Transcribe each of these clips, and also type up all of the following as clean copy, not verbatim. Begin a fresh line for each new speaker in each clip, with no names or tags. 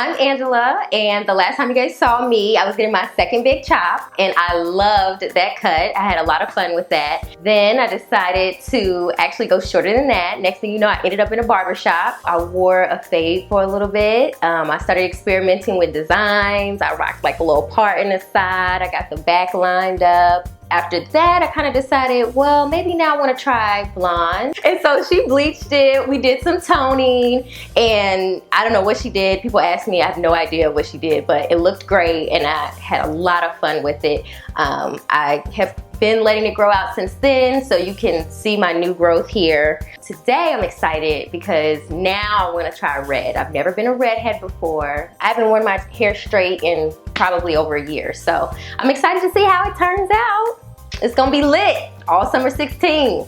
I'm Angela, and the last time you guys saw me, I was getting my second big chop, and I loved that cut. I had a lot of fun with that. Then I decided to actually go shorter than that. Next thing you know, I ended up in a barbershop. I wore a fade for a little bit. I started experimenting with designs. I rocked like a little part in the side. I got the back lined up. After that, I kind of decided, well, maybe now I want to try blonde. And so she bleached it. We did some toning, and I don't know what she did. People ask me, I have no idea what she did, but it looked great, and I had a lot of fun with it. I have been letting it grow out since then, so you can see my new growth here. Today, I'm excited because now I want to try red. I've never been a redhead before. I haven't worn my hair straight in probably over a year, so I'm excited to see how it turns out. It's gonna be lit all summer 16.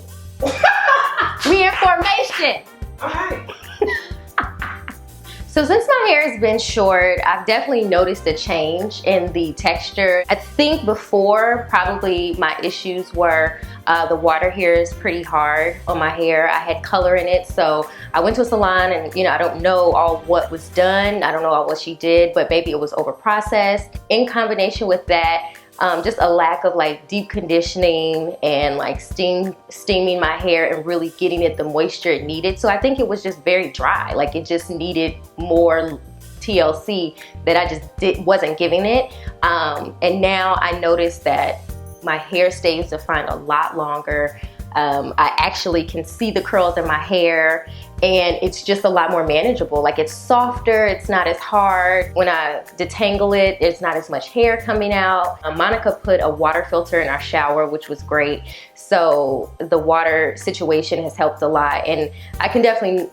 We in formation.
All right.
So since my hair has been short, I've definitely noticed a change in the texture. I think before, probably my issues were the water here is pretty hard on my hair. I had color in it, so I went to a salon, and I don't know all what was done. I don't know all what she did, but maybe it was over processed. In combination with that, just a lack of like deep conditioning and like steaming my hair and really getting it the moisture it needed. So I think it was just very dry. Like it just needed more TLC that I just wasn't giving it. And now I noticed that my hair stays defined a lot longer. I actually can see the curls in my hair, and it's just a lot more manageable. Like it's softer, it's not as hard. When I detangle it, it's not as much hair coming out. Monica put a water filter in our shower, which was great. So the water situation has helped a lot, and I can definitely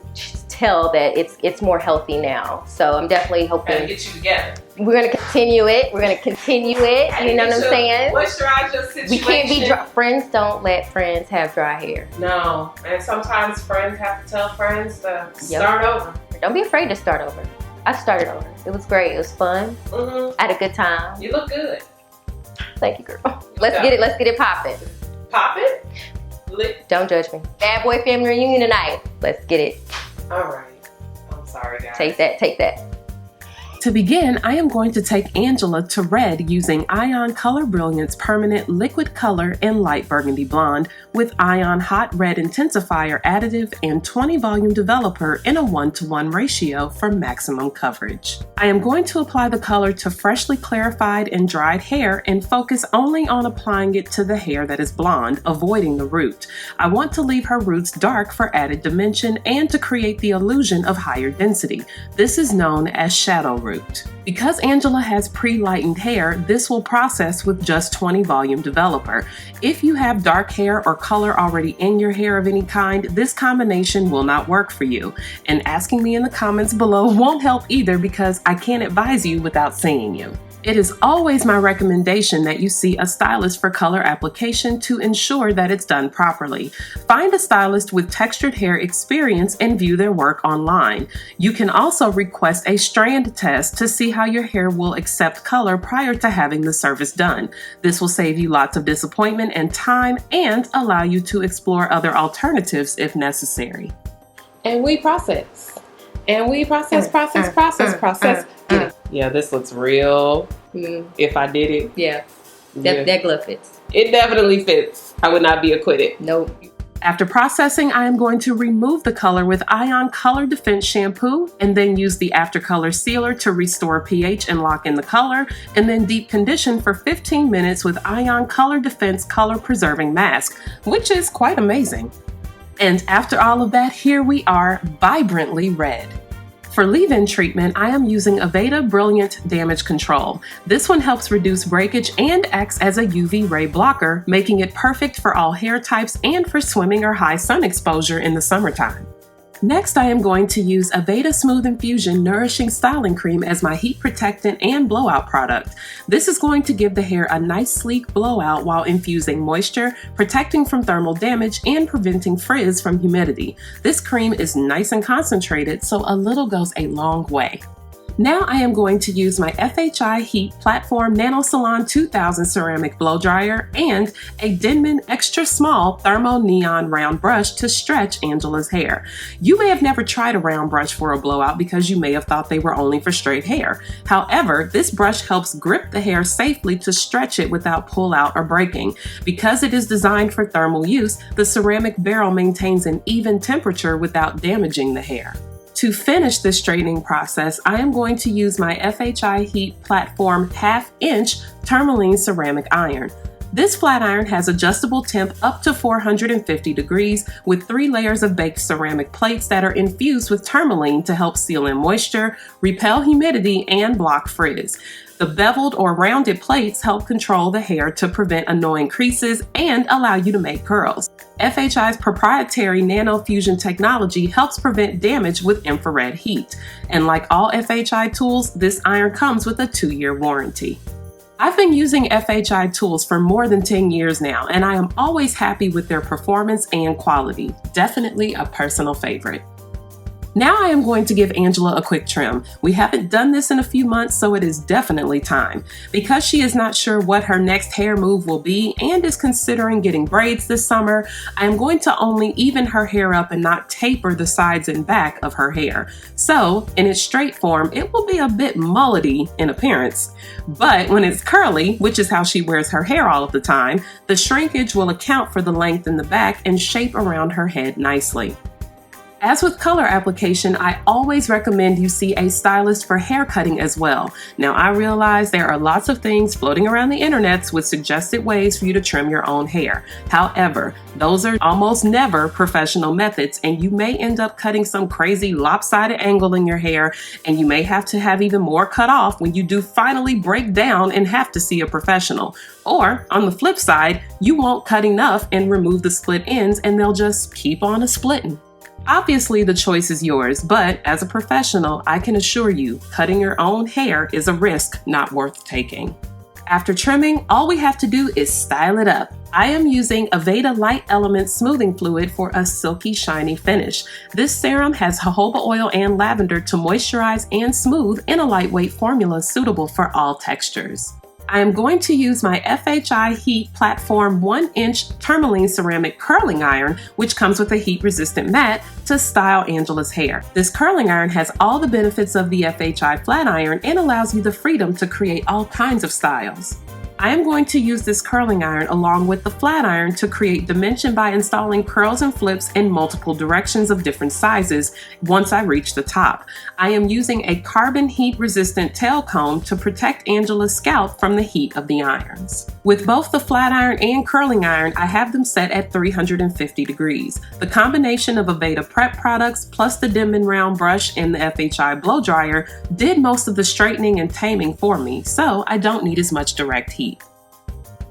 tell that it's more healthy now. So I'm definitely hoping.
Gotta get you together.
We're gonna continue it. We're gonna continue it. You know what I'm saying?
Moisturize your situation.
We can't be dry. Friends don't let friends have dry hair.
No, and sometimes friends have to tell friends to start over.
Don't be afraid to start over. I started over. It was great. It was fun. I had a good time.
You look good.
Thank you, girl. Let's get it popping.
Popping?
Don't judge me. Bad boy family reunion tonight. Let's get it.
All right. I'm sorry, guys.
Take that. Take that.
To begin, I am going to take Angela to red using Ion Color Brilliance Permanent Liquid Color in Light Burgundy Blonde with Ion Hot Red Intensifier Additive and 20 Volume Developer in a 1:1 ratio for maximum coverage. I am going to apply the color to freshly clarified and dried hair and focus only on applying it to the hair that is blonde, avoiding the root. I want to leave her roots dark for added dimension and to create the illusion of higher density. This is known as shadow root. Because Angela has pre-lightened hair, this will process with just 20 Volume Developer. If you have dark hair or color already in your hair of any kind, this combination will not work for you. And asking me in the comments below won't help either because I can't advise you without seeing you. It is always my recommendation that you see a stylist for color application to ensure that it's done properly. Find a stylist with textured hair experience and view their work online. You can also request a strand test to see how your hair will accept color prior to having the service done. This will save you lots of disappointment and time and allow you to explore other alternatives if necessary.
And we process. And we process. Yeah, this looks real. If I did it.
Yeah. That glove fits.
It definitely fits. I would not be acquitted.
Nope.
After processing, I am going to remove the color with Ion Color Defense Shampoo and then use the After Color Sealer to restore pH and lock in the color, and then deep condition for 15 minutes with Ion Color Defense Color Preserving Mask, which is quite amazing. And after all of that, here we are, vibrantly red. For leave-in treatment, I am using Aveda Brilliant Damage Control. This one helps reduce breakage and acts as a UV ray blocker, making it perfect for all hair types and for swimming or high sun exposure in the summertime. Next, I am going to use Aveda Smooth Infusion Nourishing Styling Cream as my heat protectant and blowout product. This is going to give the hair a nice sleek blowout while infusing moisture, protecting from thermal damage, and preventing frizz from humidity. This cream is nice and concentrated, so a little goes a long way. Now I am going to use my FHI Heat Platform Nano Salon 2000 ceramic blow dryer and a Denman extra small thermo neon round brush to stretch Angela's hair. You may have never tried a round brush for a blowout because you may have thought they were only for straight hair. However, this brush helps grip the hair safely to stretch it without pull out or breaking. Because it is designed for thermal use, the ceramic barrel maintains an even temperature without damaging the hair. To finish this straightening process, I am going to use my FHI Heat Platform 1/2 inch tourmaline ceramic iron. This flat iron has adjustable temp up to 450 degrees with 3 layers of baked ceramic plates that are infused with tourmaline to help seal in moisture, repel humidity, and block frizz. The beveled or rounded plates help control the hair to prevent annoying creases and allow you to make curls. FHI's proprietary Nano Fusion technology helps prevent damage with infrared heat. And like all FHI tools, this iron comes with a 2-year warranty. I've been using FHI tools for more than 10 years now, and I am always happy with their performance and quality. Definitely a personal favorite. Now I am going to give Angela a quick trim. We haven't done this in a few months, so it is definitely time. Because she is not sure what her next hair move will be and is considering getting braids this summer, I am going to only even her hair up and not taper the sides and back of her hair. So, in its straight form, it will be a bit mullety in appearance. But when it's curly, which is how she wears her hair all of the time, the shrinkage will account for the length in the back and shape around her head nicely. As with color application, I always recommend you see a stylist for hair cutting as well. Now, I realize there are lots of things floating around the internets with suggested ways for you to trim your own hair. However, those are almost never professional methods, and you may end up cutting some crazy lopsided angle in your hair, and you may have to have even more cut off when you do finally break down and have to see a professional. Or, on the flip side, you won't cut enough and remove the split ends, and they'll just keep on a-splitting. Obviously, the choice is yours, but as a professional, I can assure you, cutting your own hair is a risk not worth taking. After trimming, all we have to do is style it up. I am using Aveda Light Element Smoothing Fluid for a silky, shiny finish. This serum has jojoba oil and lavender to moisturize and smooth in a lightweight formula suitable for all textures. I am going to use my FHI Heat Platform 1-inch tourmaline ceramic curling iron, which comes with a heat-resistant mat, to style Angela's hair. This curling iron has all the benefits of the FHI flat iron and allows you the freedom to create all kinds of styles. I am going to use this curling iron along with the flat iron to create dimension by installing curls and flips in multiple directions of different sizes once I reach the top. I am using a carbon heat-resistant tail comb to protect Angela's scalp from the heat of the irons. With both the flat iron and curling iron, I have them set at 350 degrees. The combination of Aveda prep products plus the Denman round brush and the FHI blow dryer did most of the straightening and taming for me, so I don't need as much direct heat.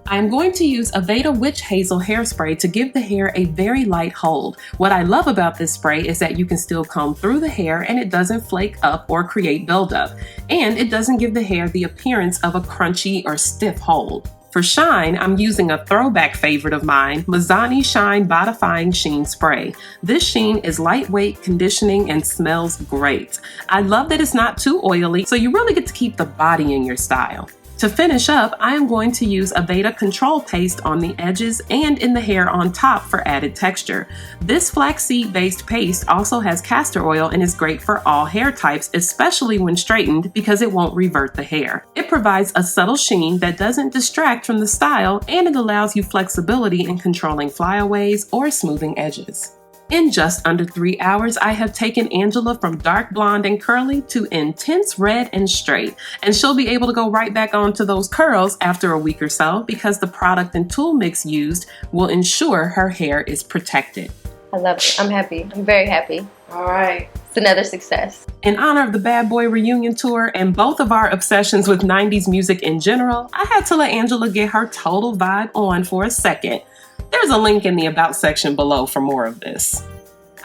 I am going to use Aveda Witch Hazel hairspray to give the hair a very light hold. What I love about this spray is that you can still comb through the hair and it doesn't flake up or create buildup. And it doesn't give the hair the appearance of a crunchy or stiff hold. For shine, I'm using a throwback favorite of mine, Mazzani Shine Bodifying Sheen Spray. This sheen is lightweight, conditioning, and smells great. I love that it's not too oily, so you really get to keep the body in your style. To finish up, I am going to use Aveda Control Paste on the edges and in the hair on top for added texture. This flaxseed-based paste also has castor oil and is great for all hair types, especially when straightened because it won't revert the hair. It provides a subtle sheen that doesn't distract from the style, and it allows you flexibility in controlling flyaways or smoothing edges. In just under 3 hours, I have taken Angela from dark blonde and curly to intense red and straight, and she'll be able to go right back onto those curls after a week or so because the product and tool mix used will ensure her hair is protected.
I love it. I'm happy. I'm very happy.
All right.
It's another success.
In honor of the Bad Boy reunion tour and both of our obsessions with 90s music in general, I had to let Angela get her total vibe on for a second. There's a link in the About section below for more of this.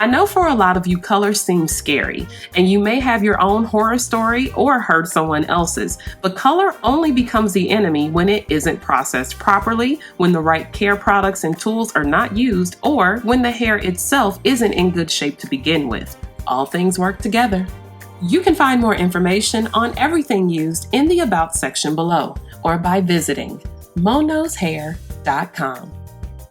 I know for a lot of you, color seems scary, and you may have your own horror story or heard someone else's, but color only becomes the enemy when it isn't processed properly, when the right care products and tools are not used, or when the hair itself isn't in good shape to begin with. All things work together. You can find more information on everything used in the About section below or by visiting monoshair.com.